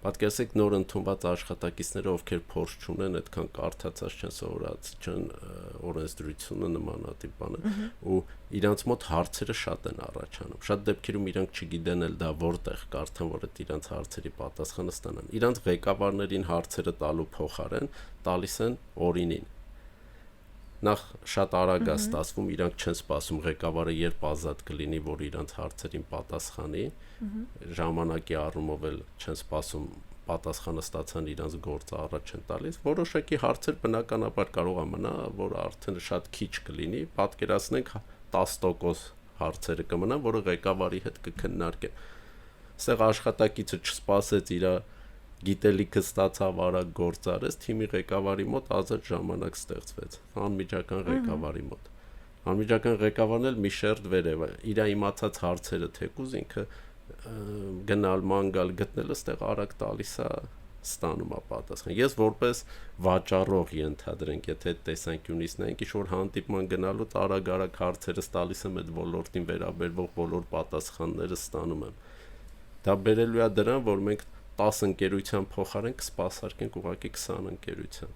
Պատկերացրեք նոր ընդունված աշխատակիցները, ովքեր փորձ չունեն, այդքան կարդացած չեն, սովորած չեն օրենսդրությունը նմանատիպ բանը, ու իրանց մոտ հարցերը շատ են առաջանում։ Շատ դեպքերում իրանք չգիտեն էլ դա որտեղ կարդան, որ այդ իրանց հարցերի պատասխանը ստանան։ Իրանց ղեկավարներին հարցերը տալու փոխարեն տալիս են օրինին։ Նախ շատ արագ է ստացվում, իրանք չեն սպասում ղեկավարը երբ ազատ կլինի, որ իրանց հարցերին պատասխանի, ժամանակի առումով էլ չեն սպասում պատասխանը ստացան, իրանց գործը առաջ են տալիս։ Որոշակի հարցեր բնականաբար կարող է մնա, որ արդեն շատ քիչ կլինի, պատկերացնենք 10% հարցերը կմնան, որը ղեկավարի հետ կքննարկեն։ Այստեղ աշխատակիցը չսպասեց իր գիտելիքը ստացավ, արագ գործ արեց, թիմի ղեկավարի մոտ ազատ ժամանակ ստեղծվեց, անմիջական ղեկավարի մոտ։ Անմիջական ղեկավարն էլ մի շերտ վերև է, իր իմացած հարցերը թեկուզ ինքը գնալ ման գալ գտնելը ստեղ արագ տալիս է, ստանում է պատասխան։ Ես որպես վաճառող ենթադրենք, եթե այդ տեսանկյունից նայենք, ինչ որ հանդիպման գնալուց արագ հարցերս տալիս եմ այդ ոլորտին վերաբերվող բոլոր պատասխանները ստանում եմ։ Դա բերելու է դրան, որ մենք 10 ընկերության փոխարեն կսպասարկենք ուղղակի 20 ընկերության։